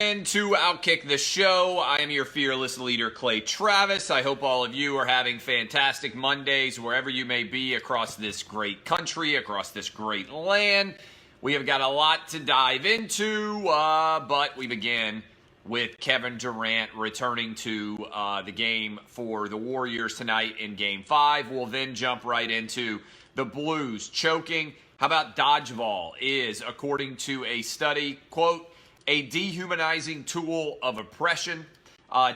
And to Outkick the Show, I am your fearless leader, Clay Travis. I hope all of you are having fantastic Mondays wherever you may be across this great country, across this great land. We have got a lot to dive into, but we begin with Kevin Durant returning to the game for the Warriors tonight in Game 5. We'll then jump right into the Blues choking. How about dodgeball is, according to a study, quote, a dehumanizing tool of oppression.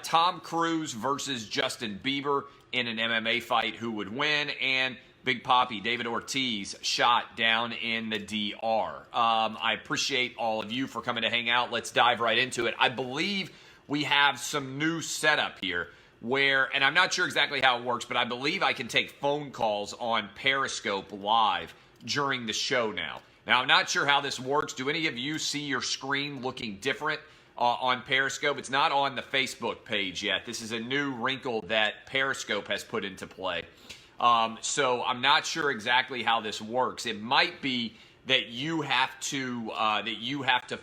Tom Cruise versus Justin Bieber in an MMA fight, who would win? And Big Papi, David Ortiz, shot down in the DR. I appreciate all of you for coming to hang out. Let's dive right into it. I believe we have some new setup here where, and I'm not sure exactly how it works, but I believe I can take phone calls on Periscope live during the show now. Now, I'm not sure how this works. Do any of you see your screen looking different on Periscope? It's not on the Facebook page yet. This is a new wrinkle that Periscope has put into play. So I'm not sure exactly how this works. It might be that you have to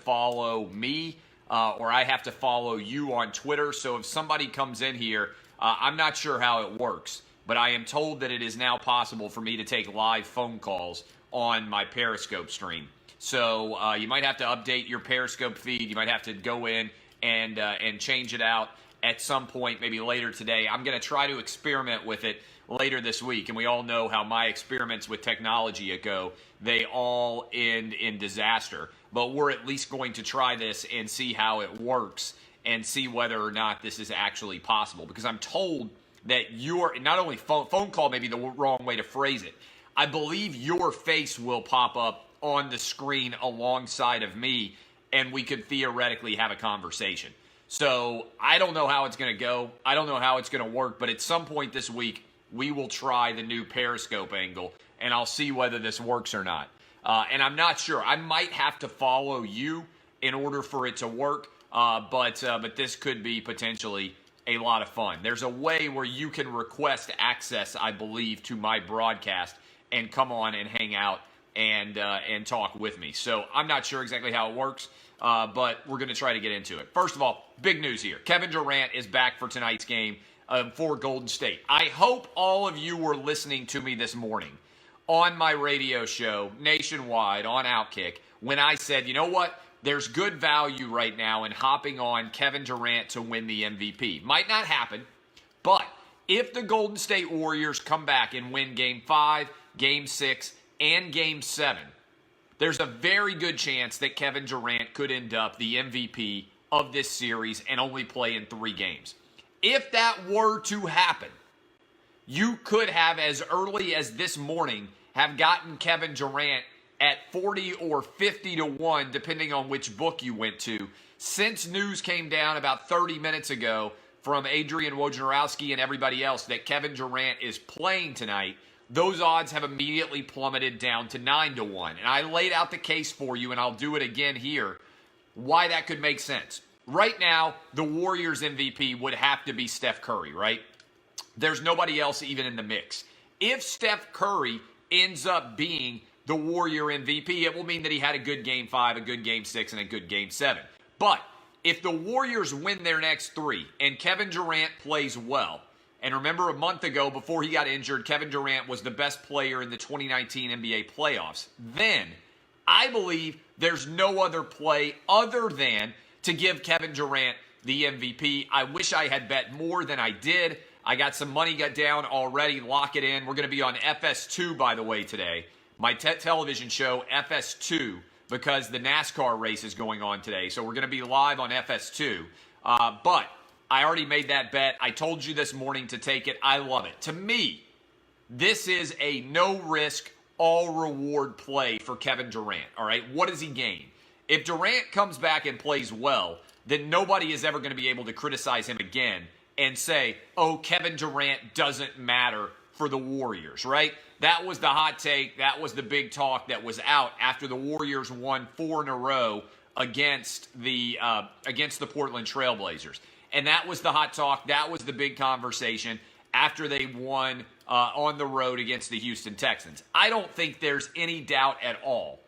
follow me or I have to follow you on Twitter. So if somebody comes in here, I'm not sure how it works, but I am told that it is now possible for me to take live phone calls on my Periscope stream. So you might have to update your Periscope feed. You might have to go in and change it out at some point, maybe later today. I'm going to try to experiment with it later this week. And we all know how my experiments with technology go. They all end in disaster. But we're at least going to try this and see how it works and see whether or not this is actually possible. Because I'm told that you're, not only phone call may be the wrong way to phrase it, I believe your face will pop up on the screen alongside of me, and we could theoretically have a conversation. So I don't know how it's going to go. I don't know how it's going to work, but at some point this week, we will try the new Periscope angle, and I'll see whether this works or not. And I'm not sure. I might have to follow you in order for it to work, but this could be potentially a lot of fun. There's a way where you can request access, I believe, to my broadcast and come on and hang out and talk with me. So I'm not sure exactly how it works, but we're going to try to get into it. First of all, big news here. Kevin Durant is back for tonight's game for Golden State. I hope all of you were listening to me this morning on my radio show nationwide on Outkick when I said, you know what? There's good value right now in hopping on Kevin Durant to win the MVP. Might not happen, but if the Golden State Warriors come back and win Game 5, Game 6, and Game 7, there's a very good chance that Kevin Durant could end up the MVP of this series and only play in 3 games. If that were to happen, you could have, as early as this morning, have gotten Kevin Durant at 40 or 50 to 1, depending on which book you went to, since news came down about 30 minutes ago from Adrian Wojnarowski and everybody else that Kevin Durant is playing tonight. Those odds have immediately plummeted down to 9 to 1. And I laid out the case for you, and I'll do it again here, why that could make sense. Right now, the Warriors MVP would have to be Steph Curry, right? There's nobody else even in the mix. If Steph Curry ends up being the Warrior MVP, it will mean that he had a good Game 5, a good Game 6, and a good Game 7. But if the Warriors win their next 3 and Kevin Durant plays well, and remember, a month ago, before he got injured, Kevin Durant was the best player in the 2019 NBA playoffs. Then, I believe there's no other play other than to give Kevin Durant the MVP. I wish I had bet more than I did. I got some money got down already. Lock it in. We're going to be on FS2, by the way, today. My television show, FS2, because the NASCAR race is going on today. So we're going to be live on FS2. But I already made that bet. I told you this morning to take it. I love it. To me, this is a no-risk, all-reward play for Kevin Durant. All right, what does he gain? If Durant comes back and plays well, then nobody is ever going to be able to criticize him again and say, oh, Kevin Durant doesn't matter for the Warriors, right? That was the hot take. That was the big talk that was out after the Warriors won 4 in a row against the Portland Trailblazers. And that was the hot talk. That was the big conversation after they won on the road against the Houston Texans. I don't think there's any doubt at all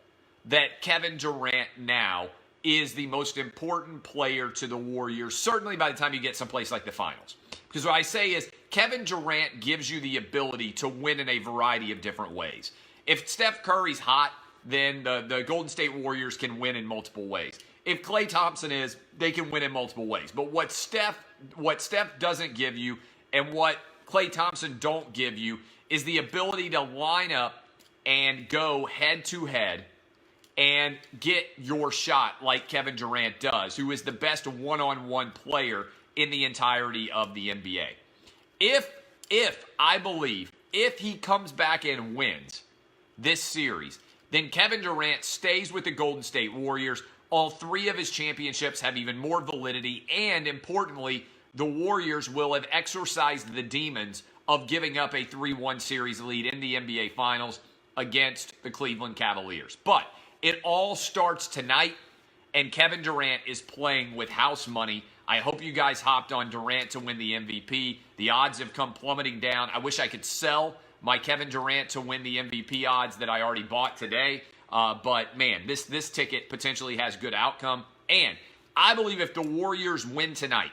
that Kevin Durant now is the most important player to the Warriors, certainly by the time you get someplace like the finals. Because what I say is Kevin Durant gives you the ability to win in a variety of different ways. If Steph Curry's hot, then the Golden State Warriors can win in multiple ways. If Klay Thompson is, they can win in multiple ways. But what Steph doesn't give you and what Klay Thompson don't give you is the ability to line up and go head-to-head and get your shot like Kevin Durant does, who is the best one-on-one player in the entirety of the NBA. I believe, if he comes back and wins this series, then Kevin Durant stays with the Golden State Warriors. All three of his championships have even more validity, and importantly, the Warriors will have exorcised the demons of giving up a 3-1 series lead in the NBA Finals against the Cleveland Cavaliers. But it all starts tonight, and Kevin Durant is playing with house money. I hope you guys hopped on Durant to win the MVP. The odds have come plummeting down. I wish I could sell my Kevin Durant to win the MVP odds that I already bought today. But, man, this ticket potentially has good outcome. And I believe if the Warriors win tonight,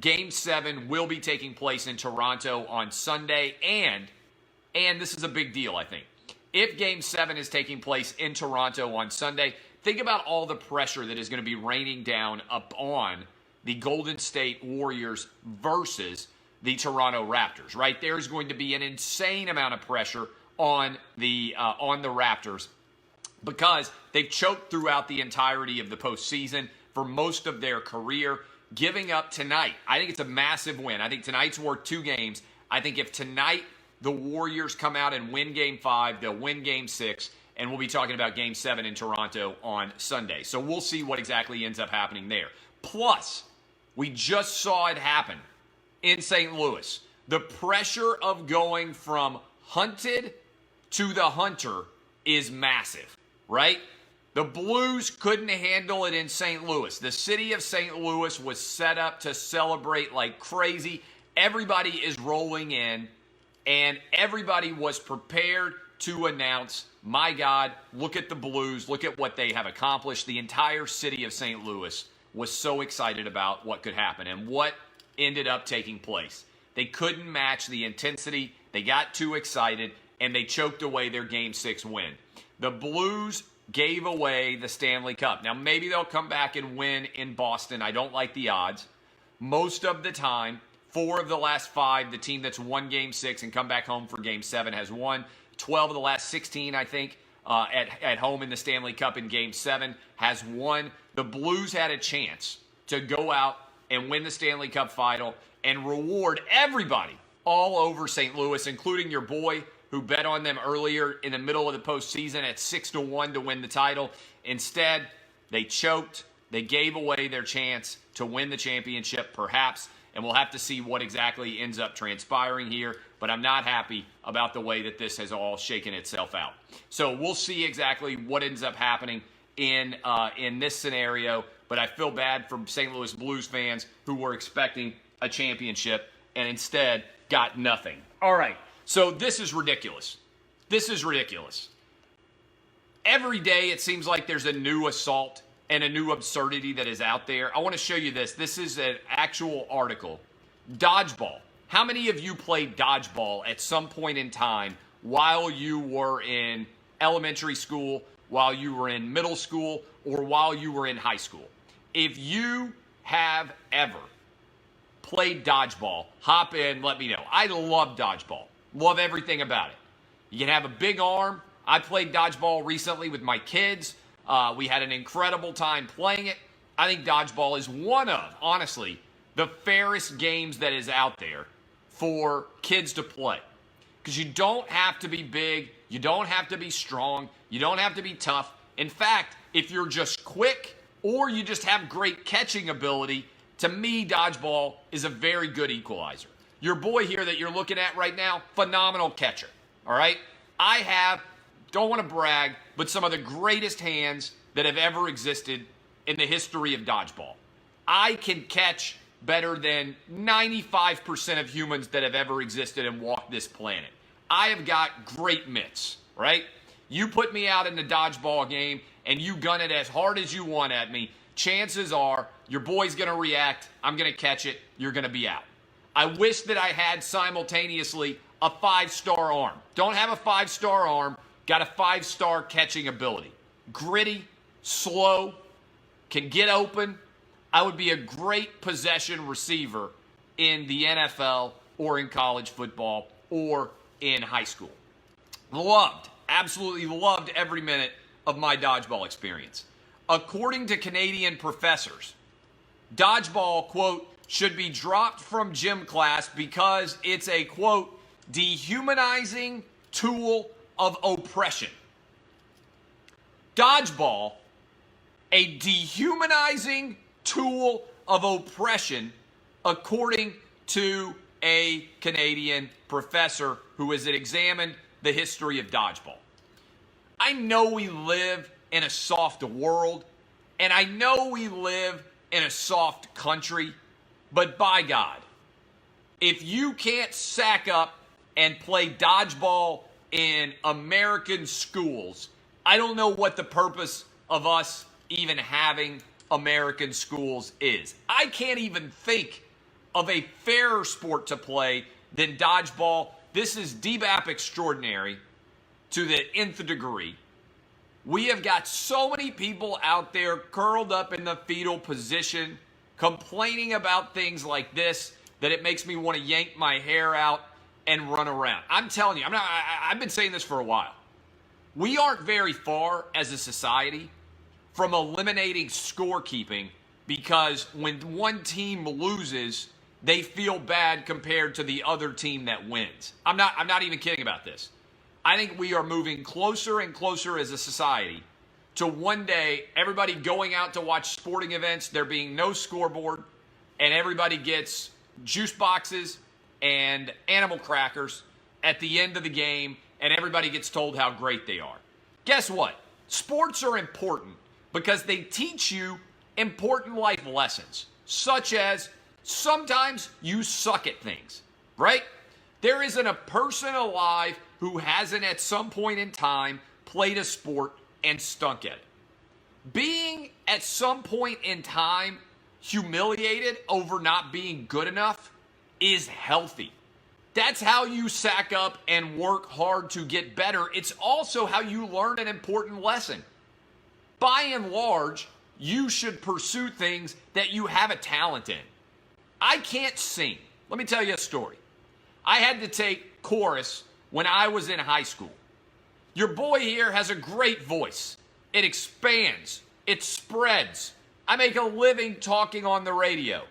Game 7 will be taking place in Toronto on Sunday. And this is a big deal, I think. If Game 7 is taking place in Toronto on Sunday, think about all the pressure that is going to be raining down upon the Golden State Warriors versus the Toronto Raptors, right? There's going to be an insane amount of pressure on the Raptors because they've choked throughout the entirety of the postseason for most of their career. Giving up tonight, I think it's a massive win. I think tonight's worth 2 games. I think if tonight the Warriors come out and win Game 5, they'll win Game 6, and we'll be talking about Game 7 in Toronto on Sunday. So we'll see what exactly ends up happening there. Plus, we just saw it happen in St. Louis. The pressure of going from hunted to the hunter is massive, right? The Blues couldn't handle it in St. Louis. The city of St. Louis was set up to celebrate like crazy. Everybody is rolling in, and everybody was prepared to announce, my God, look at the Blues, look at what they have accomplished. The entire city of St. Louis was so excited about what could happen and what ended up taking place. They couldn't match the intensity. They got too excited, and they choked away their Game 6 win. The Blues gave away the Stanley Cup. Now, maybe they'll come back and win in Boston. I don't like the odds. Most of the time, 4 of the last 5, the team that's won Game 6 and come back home for Game 7 has won. 12 of the last 16, I think, at home in the Stanley Cup in Game 7 has won. The Blues had a chance to go out and win the Stanley Cup Final and reward everybody all over St. Louis, including your boy who bet on them earlier in the middle of the postseason at 6-1 to win the title. Instead, they choked. They gave away their chance to win the championship, perhaps, and we'll have to see what exactly ends up transpiring here, but I'm not happy about the way that this has all shaken itself out. So we'll see exactly what ends up happening in this scenario, but I feel bad for St. Louis Blues fans who were expecting a championship and instead got nothing. All right, so this is ridiculous. This is ridiculous. Every day it seems like there's a new assault and a new absurdity that is out there. I want to show you this. This is an actual article. Dodgeball. How many of you played dodgeball at some point in time while you were in elementary school, while you were in middle school, or while you were in high school? If you have ever played dodgeball, hop in, let me know. I love dodgeball. Love everything about it. You can have a big arm. I played dodgeball recently with my kids. We had an incredible time playing it. I think dodgeball is one of, honestly, the fairest games that is out there for kids to play. Because you don't have to be big. You don't have to be strong. You don't have to be tough. In fact, if you're just quick or you just have great catching ability, to me, dodgeball is a very good equalizer. Your boy here that you're looking at right now, phenomenal catcher. All right? I have, don't want to brag, but some of the greatest hands that have ever existed in the history of dodgeball. I can catch better than 95% of humans that have ever existed and walked this planet. I have got great mitts, right? You put me out in the dodgeball game and you gun it as hard as you want at me, chances are your boy's going to react, I'm going to catch it, you're going to be out. I wish that I had simultaneously a 5-star arm. Don't have a 5-star arm, got a 5-star catching ability. Gritty, slow, can get open. I would be a great possession receiver in the NFL or in college football or in high school. Loved, absolutely loved every minute of my dodgeball experience. According to Canadian professors, dodgeball, quote, should be dropped from gym class because it's a, quote, dehumanizing tool of oppression. Dodgeball, a dehumanizing tool of oppression, according to a Canadian professor who has examined the history of dodgeball. I know we live in a soft world, and I know we live in a soft country, but by God, if you can't sack up and play dodgeball in American schools, I don't know what the purpose of us even having American schools is. I can't even think of a fairer sport to play than dodgeball. This is DBAP extraordinary to the nth degree. We have got so many people out there curled up in the fetal position complaining about things like this that it makes me want to yank my hair out and run around. I'm telling you, I've been saying this for a while. We aren't very far as a society from eliminating scorekeeping because when one team loses, they feel bad compared to the other team that wins. I'm not even kidding about this. I think we are moving closer and closer as a society to one day everybody going out to watch sporting events, there being no scoreboard, and everybody gets juice boxes and animal crackers at the end of the game, and everybody gets told how great they are. Guess what? Sports are important because they teach you important life lessons, such as sometimes you suck at things, right? There isn't a person alive who hasn't at some point in time played a sport and stunk at it. Being at some point in time humiliated over not being good enough is healthy. That's how you sack up and work hard to get better. It's also how you learn an important lesson. By and large, you should pursue things that you have a talent in. I can't sing. Let me tell you a story. I had to take chorus when I was in high school. Your boy here has a great voice. It expands. It spreads. I make a living talking on the radio.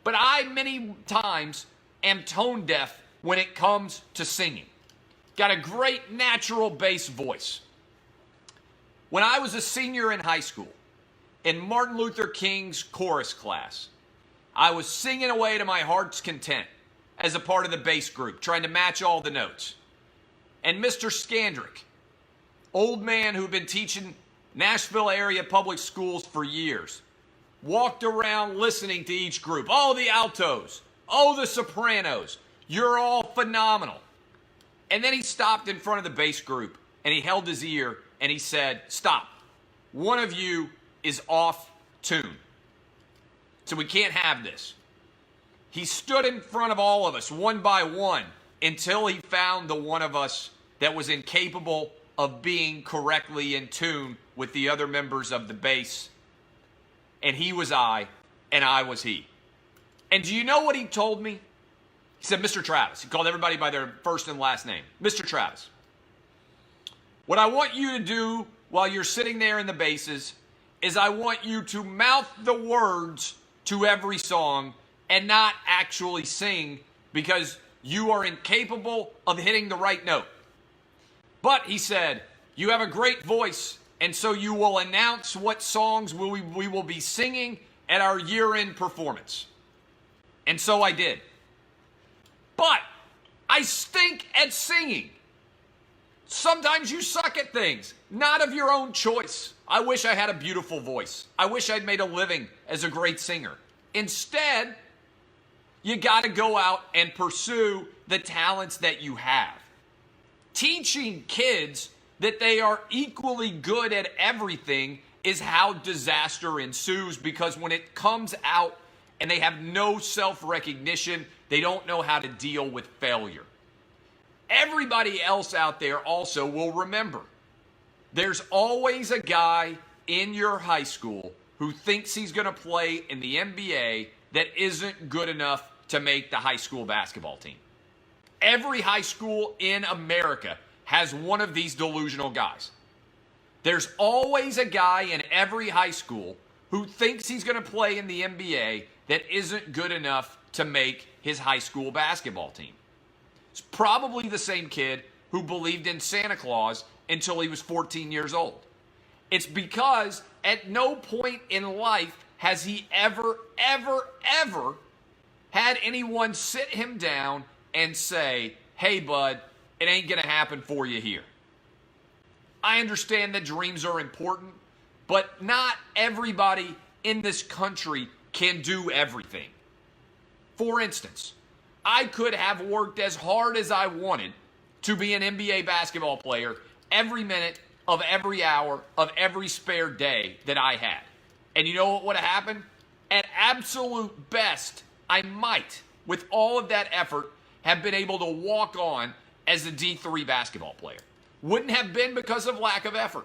But I many times am tone deaf when it comes to singing. Got a great natural bass voice. When I was a senior in high school, in Martin Luther King's chorus class, I was singing away to my heart's content as a part of the bass group, trying to match all the notes. And Mr. Skandrick, old man who'd been teaching Nashville area public schools for years, walked around listening to each group. Oh, the altos. Oh, the sopranos. You're all phenomenal. And then he stopped in front of the bass group and he held his ear and he said, stop. One of you is off tune. So we can't have this. He stood in front of all of us one by one until he found the one of us that was incapable of being correctly in tune with the other members of the bass. And he was I, and I was he. And do you know what he told me? He said, Mr. Travis. He called everybody by their first and last name. Mr. Travis, what I want you to do while you're sitting there in the basses is I want you to mouth the words to every song and not actually sing because you are incapable of hitting the right note. But, he said, you have a great voice, and so you will announce what songs we will be singing at our year-end performance. And so I did. But I stink at singing. Sometimes you suck at things, not of your own choice. I wish I had a beautiful voice. I wish I'd made a living as a great singer. Instead, you got to go out and pursue the talents that you have. Teaching kids that they are equally good at everything is how disaster ensues, because when it comes out and they have no self-recognition, they don't know how to deal with failure. Everybody else out there also will remember, there's always a guy in your high school who thinks he's going to play in the NBA that isn't good enough to make the high school basketball team. Every high school in America has one of these delusional guys. There's always a guy in every high school who thinks he's going to play in the NBA that isn't good enough to make his high school basketball team. It's probably the same kid who believed in Santa Claus until he was 14 years old. It's because at no point in life has he ever had anyone sit him down and say, hey, bud, it ain't going to happen for you here. I understand that dreams are important, but not everybody in this country can do everything. For instance, I could have worked as hard as I wanted to be an NBA basketball player every minute of every hour of every spare day that I had. And you know what would have happened? At absolute best, I might, with all of that effort, have been able to walk on as a D3 basketball player. Wouldn't have been because of lack of effort.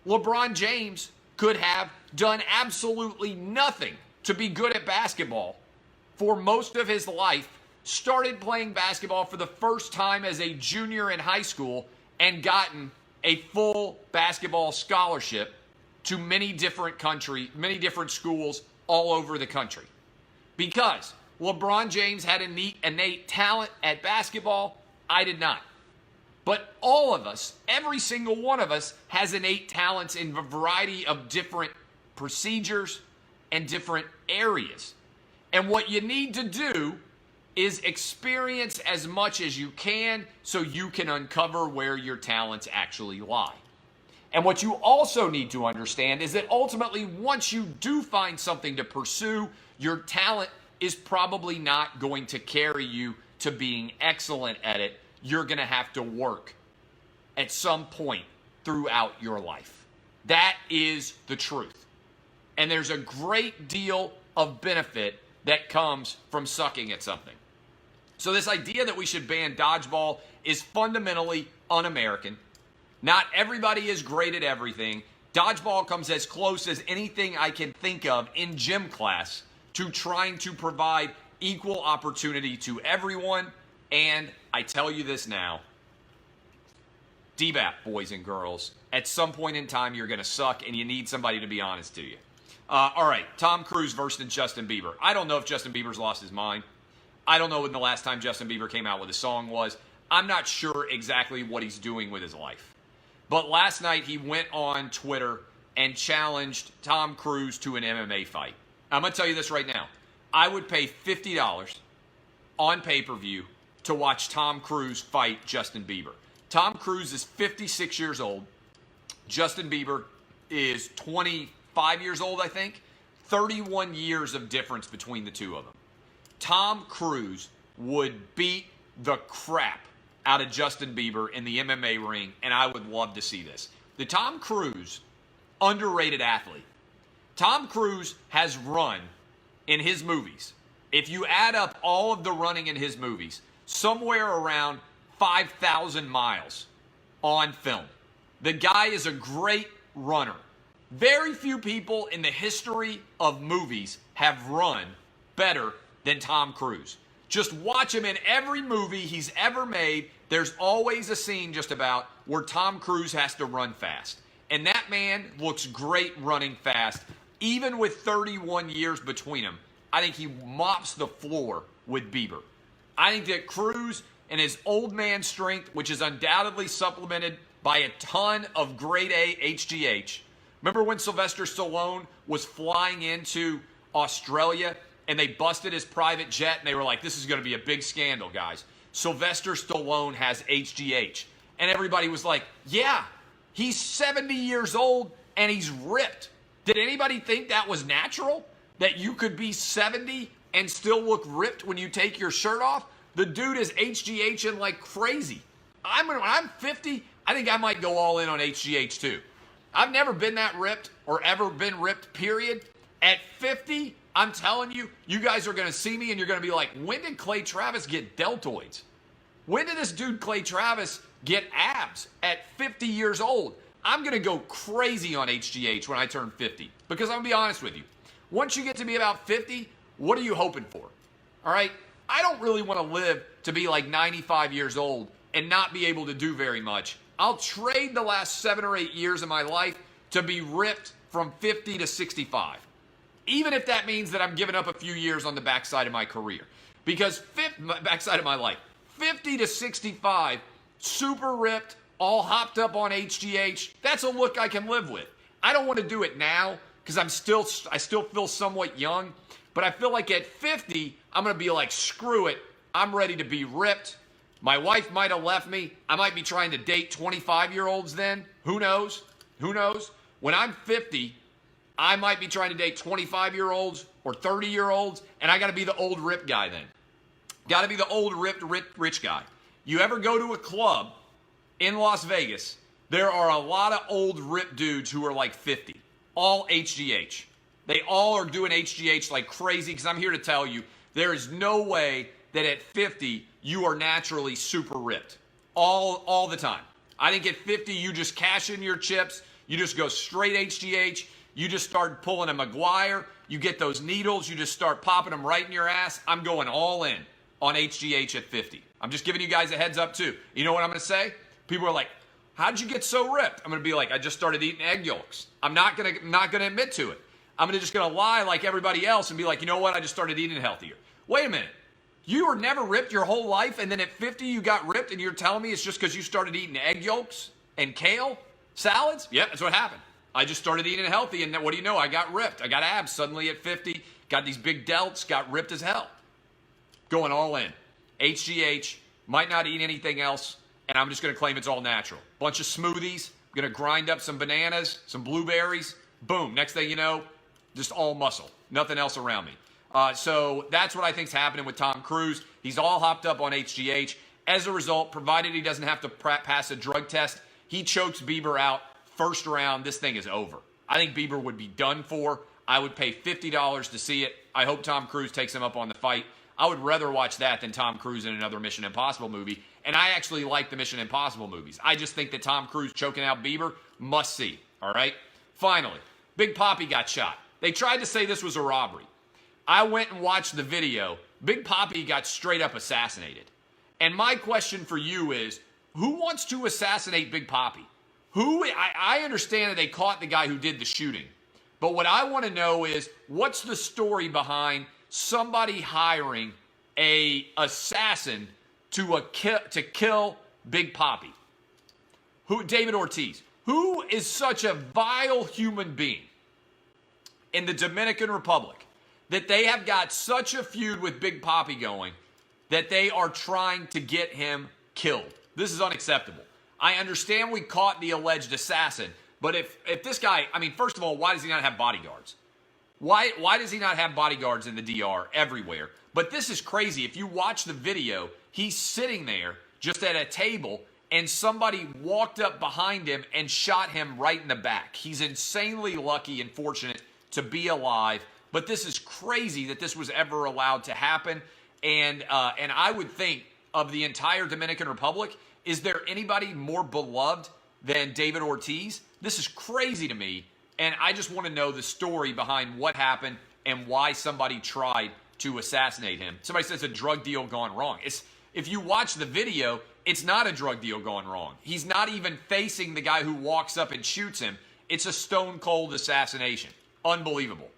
LeBron James could have done absolutely nothing to be good at basketball for most of his life, started playing basketball for the first time as a junior in high school, and gotten a full basketball scholarship to many different schools all over the country. Because LeBron James had innate talent at basketball, I did not. But all of us, every single one of us, has innate talents in a variety of different procedures and different areas. And what you need to do is experience as much as you can so you can uncover where your talents actually lie. And what you also need to understand is that ultimately, once you do find something to pursue, your talent is probably not going to carry you to being excellent at it. You're going to have to work at some point throughout your life. That is the truth. And there's a great deal of benefit that comes from sucking at something. So this idea that we should ban dodgeball is fundamentally un-American. Not everybody is great at everything. Dodgeball comes as close as anything I can think of in gym class to trying to provide equal opportunity to everyone. And I tell you this now, DBAP, boys and girls, at some point in time you're going to suck and you need somebody to be honest to you. All right, Tom Cruise versus Justin Bieber. I don't know if Justin Bieber's lost his mind. I don't know when the last time Justin Bieber came out with a song was. I'm not sure exactly what he's doing with his life. But last night he went on Twitter and challenged Tom Cruise to an MMA fight. I'm going to tell you this right now. I would pay $50 on pay-per-view to watch Tom Cruise fight Justin Bieber. Tom Cruise is 56 years old. Justin Bieber is 25 years old, I think. 31 years of difference between the two of them. Tom Cruise would beat the crap out of Justin Bieber in the MMA ring, and I would love to see this. The Tom Cruise, underrated athlete. Tom Cruise has run in his movies, if you add up all of the running in his movies, somewhere around 5,000 miles on film. The guy is a great runner. Very few people in the history of movies have run better than Tom Cruise. Just watch him in every movie he's ever made. There's always a scene just about where Tom Cruise has to run fast. And that man looks great running fast. Even with 31 years between them, I think he mops the floor with Bieber. I think that Cruise and his old man strength, which is undoubtedly supplemented by a ton of grade A HGH. Remember when Sylvester Stallone was flying into Australia and they busted his private jet and they were like, this is going to be a big scandal, guys. Sylvester Stallone has HGH. And everybody was like, yeah, he's 70 years old and he's ripped. Did anybody think that was natural? That you could be 70 and still look ripped when you take your shirt off? The dude is HGHing like crazy. When I'm 50, I think I might go all in on HGH too. I've never been that ripped or ever been ripped, period. At 50, I'm telling you, you guys are going to see me and you're going to be like, when did Clay Travis get deltoids? When did this dude Clay Travis get abs at 50 years old? I'm going to go crazy on HGH when I turn 50 because I'm going to be honest with you. Once you get to be about 50, what are you hoping for? All right? I don't really want to live to be like 95 years old and not be able to do very much. I'll trade the last 7 or 8 years of my life to be ripped from 50 to 65. Even if that means that I'm giving up a few years on the backside of my career. Because backside of my life. 50 to 65, super ripped, all hopped up on HGH, that's a look I can live with. I don't want to do it now because I still feel somewhat young. But I feel like at 50, I'm going to be like, screw it. I'm ready to be ripped. My wife might have left me. I might be trying to date 25-year-olds then. Who knows? Who knows? When I'm 50, I might be trying to date 25-year-olds or 30-year-olds, and I got to be the old ripped guy then. Got to be the old ripped rich guy. You ever go to a club in Las Vegas, there are a lot of old ripped dudes who are like 50. All HGH. They all are doing HGH like crazy because I'm here to tell you, there is no way that at 50 you are naturally super ripped all the time. I think at 50 you just cash in your chips, you just go straight HGH, you just start pulling a McGuire, you get those needles, you just start popping them right in your ass. I'm going all in on HGH at 50. I'm just giving you guys a heads up too. You know what I'm going to say? People are like, how'd you get so ripped? I'm going to be like, I just started eating egg yolks. I'm not going to admit to it. I'm just going to lie like everybody else and be like, you know what? I just started eating healthier. Wait a minute. You were never ripped your whole life, and then at 50 you got ripped, and you're telling me it's just because you started eating egg yolks and kale salads? Yep, that's what happened. I just started eating healthy, and then what do you know? I got ripped. I got abs suddenly at 50, got these big delts, got ripped as hell. Going all in. HGH, might not eat anything else, and I'm just going to claim it's all natural. Bunch of smoothies, going to grind up some bananas, some blueberries, boom. Next thing you know, just all muscle. Nothing else around me. So that's what I think is happening with Tom Cruise. He's all hopped up on HGH. As a result, provided he doesn't have to pass a drug test, he chokes Bieber out first round. This thing is over. I think Bieber would be done for. I would pay $50 to see it. I hope Tom Cruise takes him up on the fight. I would rather watch that than Tom Cruise in another Mission Impossible movie. And I actually like the Mission Impossible movies. I just think that Tom Cruise choking out Bieber, must see. All right? Finally, Big Papi got shot. They tried to say this was a robbery. I went and watched the video. Big Papi got straight up assassinated. And my question for you is, who wants to assassinate Big Papi? I understand that they caught the guy who did the shooting. But what I want to know is, what's the story behind somebody hiring a assassin to kill Big Papi? David Ortiz. Who is such a vile human being in the Dominican Republic that they have got such a feud with Big Papi going that they are trying to get him killed? This is unacceptable. I understand we caught the alleged assassin, but if this guy, I mean, first of all, why does he not have bodyguards? Why does he not have bodyguards in the DR everywhere? But this is crazy. If you watch the video, he's sitting there just at a table, and somebody walked up behind him and shot him right in the back. He's insanely lucky and fortunate to be alive, but this is crazy that this was ever allowed to happen. And I would think of the entire Dominican Republic, is there anybody more beloved than David Ortiz? This is crazy to me, and I just want to know the story behind what happened and why somebody tried to assassinate him. Somebody says a drug deal gone wrong. If you watch the video, it's not a drug deal gone wrong. He's not even facing the guy who walks up and shoots him. It's a stone cold assassination. Unbelievable.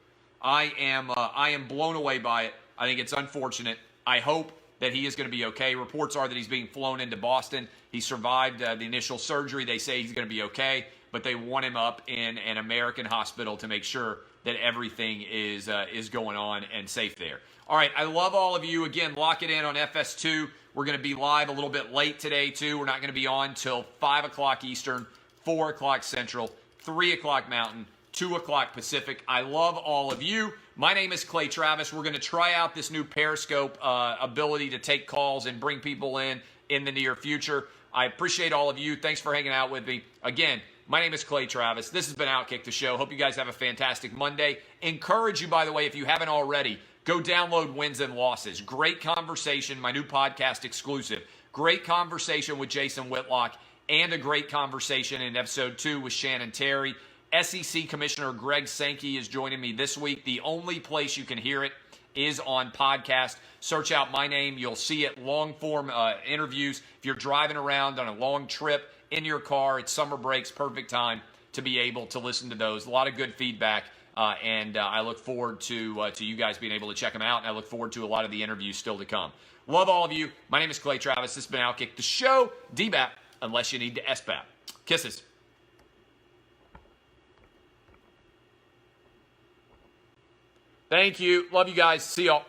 I am blown away by it. I think it's unfortunate. I hope that he is going to be okay. Reports are that he's being flown into Boston. He survived the initial surgery. They say he's going to be okay, but they want him up in an American hospital to make sure that everything is going on and safe there. All right, I love all of you. Again, lock it in on FS2. We're going to be live a little bit late today, too. We're not going to be on till 5 o'clock Eastern, 4 o'clock Central, 3 o'clock Mountain, 2 o'clock Pacific. I love all of you. My name is Clay Travis. We're going to try out this new Periscope ability to take calls and bring people in the near future. I appreciate all of you. Thanks for hanging out with me. Again, my name is Clay Travis. This has been Outkick the Show. Hope you guys have a fantastic Monday. Encourage you, by the way, if you haven't already, go download Wins and Losses. Great conversation, my new podcast exclusive. Great conversation with Jason Whitlock and a great conversation in episode 2 with Shannon Terry. SEC Commissioner Greg Sankey is joining me this week. The only place you can hear it is on podcast. Search out my name. You'll see it. Long-form interviews. If you're driving around on a long trip in your car, it's summer breaks, perfect time to be able to listen to those. A lot of good feedback, and I look forward to you guys being able to check them out, and I look forward to a lot of the interviews still to come. Love all of you. My name is Clay Travis. This has been Outkick the Show. DBAP, unless you need to SBAP. Kisses. Thank you. Love you guys. See y'all.